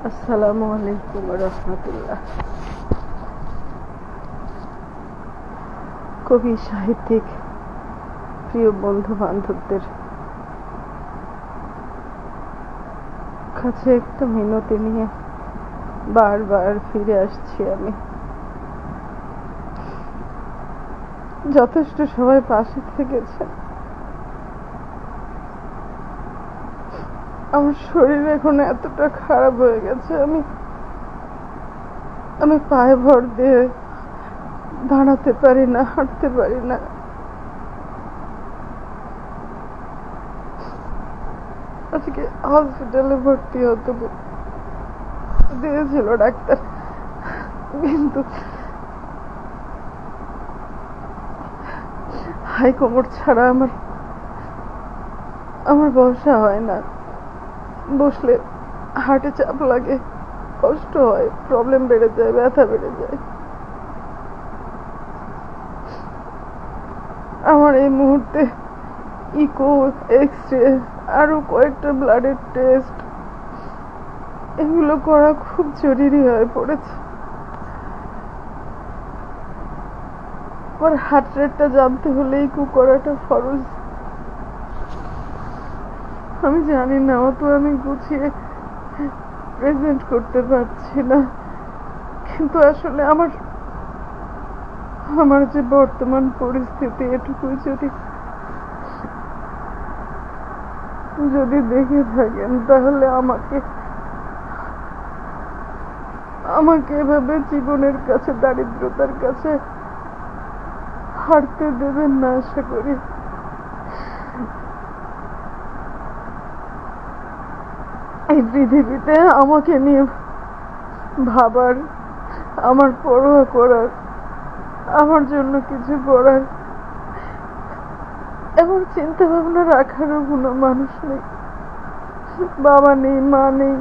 আসসালামু আলাইকুম রহমতুল্লাহ। কবি সাহিত্যিক প্রিয় বন্ধু বান্ধবদের কাছে একটা মিনতি নিয়ে বারবার ফিরে আসছি আমি। যথেষ্ট সবাই পাশে থেকেছে। আমার শরীর এখন এতটা খারাপ হয়ে গেছে, আমি পায়ে ভর দিয়ে দাঁড়াতে পারি না, হাঁটতে পারি না। আজকে হসপিটালে ভর্তি হতে দিয়েছিল ডাক্তার, কিন্তু হাই কোমর ছাড়া আমার বসা হয় না। বসলে হার্টে চাপ লাগে, কষ্ট হয়, প্রবলেম বেড়ে যায়, ব্যথা বেড়ে যায়। আমার এই মুহূর্তে ইকো, এক্সরে, আরো কয়েকটা ব্লাডের টেস্ট, এগুলো করা খুব জরুরি হয়ে পড়েছে। আমার হার্ট রেটটা জানতে হলে ইকো করাটা ফরজ। আমি জানি না, অত আমি গুছিয়ে প্রেজেন্ট করতে পারছি না, কিন্তু আসলে আমার যে বর্তমান পরিস্থিতি, এটুকুই যদি দেখে থাকেন, তাহলে আমাকে এভাবে জীবনের কাছে, দারিদ্রতার কাছে হারতে দেবেন না আশা করি। এই পৃথিবীতে আমাকে নিয়ে ভাবার, আমার পরোয়া করার, আমার জন্য কিছু করার এমন চিন্তা ভাবনা রাখারও কোনো মানুষ নেই। বাবা নেই, মা নেই,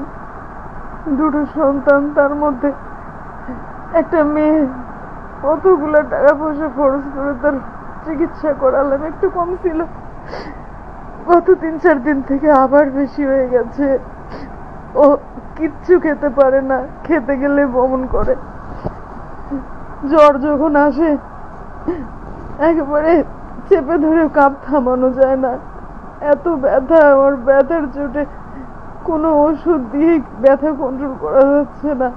দুটো সন্তান, তার মধ্যে একটা মেয়ে। কতগুলো টাকা পয়সা খরচ করে তার চিকিৎসা করালাম, একটু কম ছিল, গত 3-4 দিন থেকে আবার বেশি হয়ে গেছে। ও কিচ্ছু খেতে পারে না, খেতে গেলে বমন করে। জ্বর যখন আসে একেবারে চেপে ধরে কাঁপ থামানো যায় না, এত ব্যথা। আমার ব্যথার চোটে কোনো ওষুধ দিয়ে ব্যথা কন্ট্রোল করা যাচ্ছে না।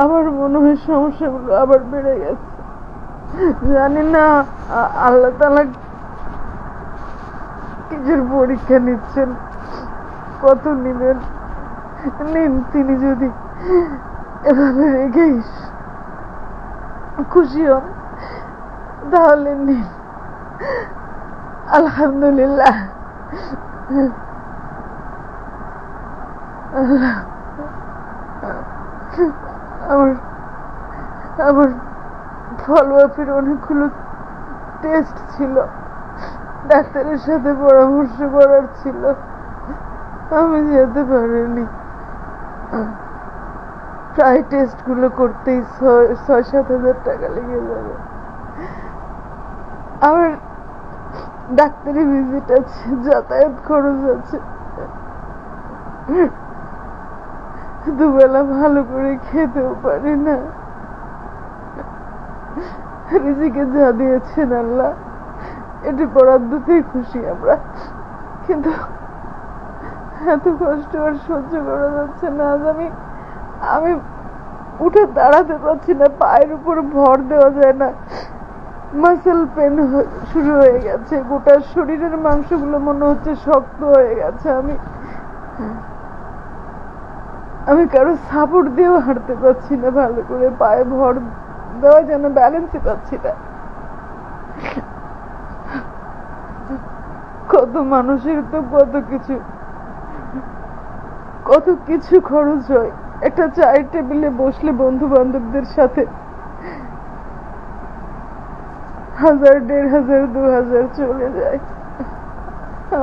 আমার মনে হয় সমস্যাগুলো আবার বেড়ে গেছে। জানি না আল্লাহ তাআলা নিজের পরীক্ষা নিচ্ছেন, কত নিবেন। নিন, তিনি যদি এভাবে রেখেই খুশি হন তাহলে নিন। আলহামদুলিল্লাহ। আমার ফলো আপের অনেকগুলো টেস্ট ছিল, ডাক্তারের সাথে পরামর্শ করার ছিল, আমি যেতে পারিনি। প্রায় টেস্ট গুলো করতেই 6-7 হাজার টাকা লেগে যাবে। আমার ডাক্তারি ভিজিট আছে, যাতায়াত খরচ আছে, দুবেলা ভালো করে খেতেও পারি না। রিজিকে যা দিয়েছেন আল্লাহ, এটি বরাদ্দতেই খুশি আমরা, কিন্তু এত কষ্ট আর সহ্য করা যাচ্ছে না। আজ আমি উঠে দাঁড়াতে পারছি না, পায়ের উপর ভর দেওয়া যায় না, মাসেল পেন শুরু হয়ে গেছে, গোটা শরীরের মাংসগুলো মনে হচ্ছে শক্ত হয়ে গেছে। আমি কারো সাপোর্ট দিয়েও হাঁটতে পারছি না ভালো করে, পায়ে ভর দেওয়া যেন ব্যালেন্সই পাচ্ছি না। কত মানুষের তো কত কিছু খরচ হয়। একটা চায়ের টেবিলে বসলে বন্ধু বান্ধবদের সাথে 1000, 1500, 2000 চলে যায়।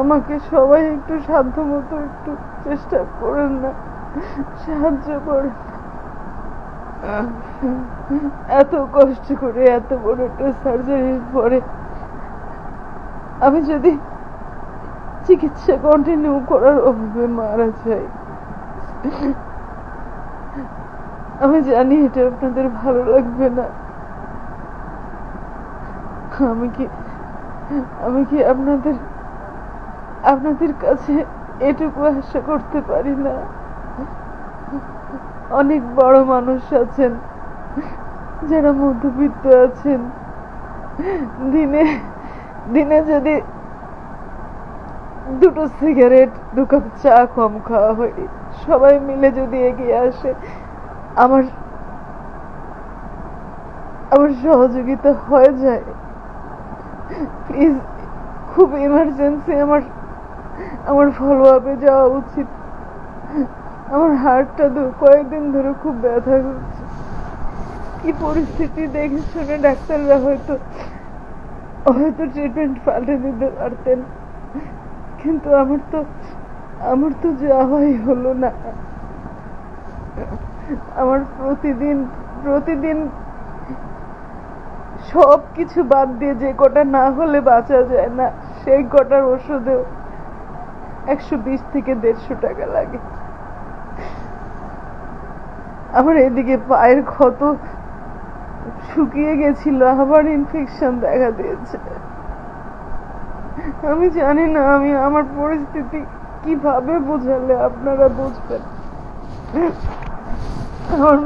আমাকে সবাই একটু সাধ্য মতো একটু চেষ্টা করেন না, সাহায্য করেন। এত কষ্ট করে এত বড় একটা সার্জারির পরে আমি যদি চিকিৎসা কন্টিনিউ করার অভাবে মারা যাই, আমি জানি এটা আপনাদের ভালো লাগবে না। আমি কি আপনাদের কাছে এটুকু আশা করতে পারি না? অনেক বড় মানুষ আছেন যারা মধ্যবিত্ত আছেন, দিনে দিনে যদি দুটো সিগারেট, 2 কাপ চা কম খাওয়া হয়, সবাই মিলে যদি এগিয়ে আসে, আমার সহযোগিতা হয়ে যায়। প্লিজ, খুব ইমার্জেন্সি, আমার ফলো আপে যাওয়া উচিত। আমার হার্টটা কয়েকদিন ধরে খুব ব্যথা করছে। কি পরিস্থিতি দেখে শুনে ডাক্তাররা হয়তো ট্রিটমেন্ট পাল্টে দিতে পারতেন, কিন্তু আমার তো যাওয়াই হলো না। আমার প্রতিদিন সবকিছু বাদ দিয়ে যে কটা না হলে বাঁচা যায় না, সেই কটার ওষুধেও 120 থেকে 150 টাকা লাগে। আমার এদিকে পায়ের ক্ষত শুকিয়ে গেছিল, আবার ইনফেকশন দেখা দিয়েছে। আমি জানি না আমি আমার পরিস্থিতি কিভাবে বোঝালে আপনারা বুঝবেন। আমার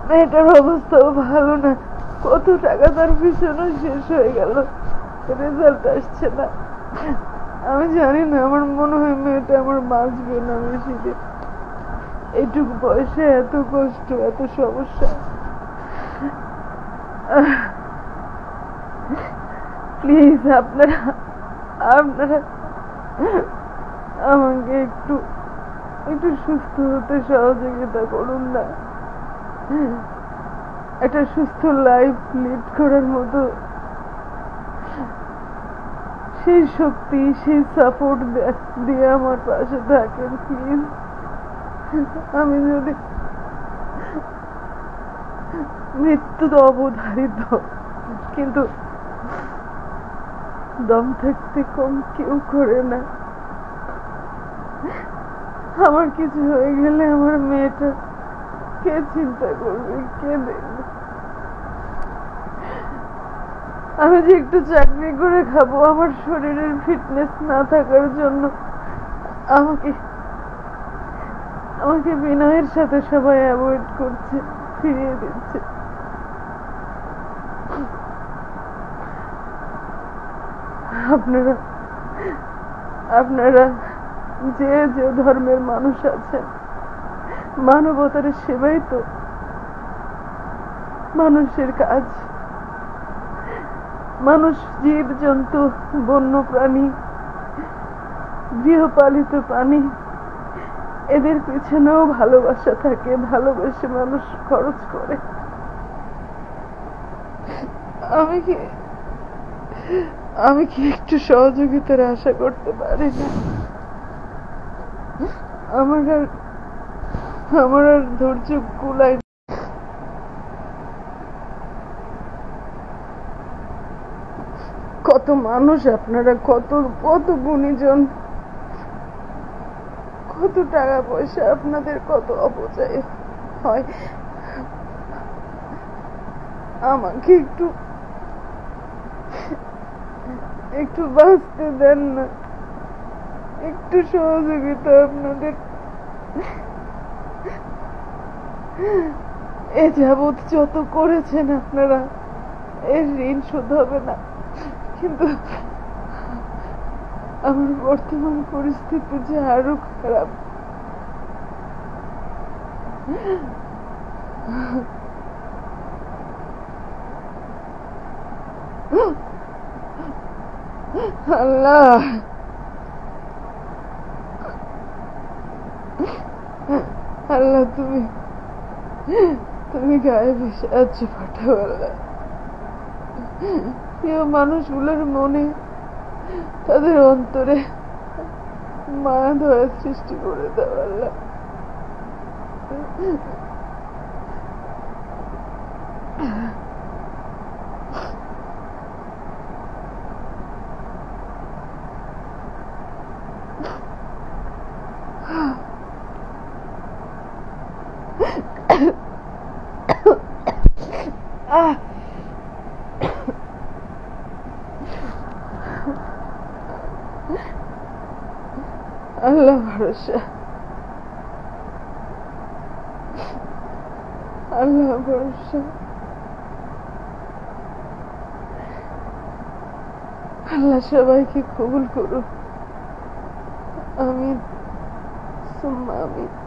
মেয়েটার অবস্থাও ভালো না। কত টাকা তার পিছনে শেষ হয়ে গেল, রেজাল্ট আসছে না। আমি জানি না, আমার মনে হয় মেয়েটা আমার বাঁচবে না বেশি দিন। এইটুকু বয়সে এত কষ্ট, এত সমস্যা। প্লিজ আপনারা আমাকে একটু সুস্থ হতে সহযোগিতা করুন না। একটা সুস্থ লাইফ লিড করার মতো সেই শক্তি, সেই সাপোর্ট দিয়ে আমার পাশে থাকেন প্লিজ। আমি যদি মৃত্যু তো অবধারিত, কিন্তু দম থাকতে কম কেউ করে না। আমার কিছু হয়ে গেলে আমার মেয়েটা কে চিন্তা করবে, কে দেখবে? আমি যে একটু চাকরি করে খাবো, আমার শরীরের ফিটনেস না থাকার জন্য আমাকে বিনয়ের সাথে সবাই অ্যাভয়েড করছে, ফিরিয়ে দিচ্ছে। আপনারা যে ধর্মের মানুষ আছেন, মানবতার সেবাই তো মানুষের কাজ। মানুষ, জীব জন্তু, বন্য প্রাণী, গৃহপালিত প্রাণী, এদের পিছনেও ভালোবাসা থাকে, ভালোবেসে মানুষ খরচ করে। আমি কি একটু সহযোগিতার আশা করতে পারি না? আমার আর ধৈর্য কুলায়। কত মানুষ আপনারা, কত গুণীজন, কত টাকা পয়সা আপনাদের, কত অপচয় হয়। আমাকে একটু বাঁচতে দেন না, একটু সহযোগিতা আপনাদের। এ যাবৎ যত করেছেন আপনারা, এর ঋণ শোধ হবে না, কিন্তু আমার বর্তমান পরিস্থিতি যে আরো খারাপ। আল্লাহ, আল্লাহ, তুমি গায়ে ভেসে আছো, পাঠাও আল্লাহ। প্রিয় মানুষগুলোর মনে, তাদের অন্তরে মায়া ধরা সৃষ্টি করে দাও আল্লাহ। আল্লাহ ভরসা, আল্লাহ ভরসা। আল্লাহ সবাইকে কবুল করুন। আমিন সুম্মা আমিন।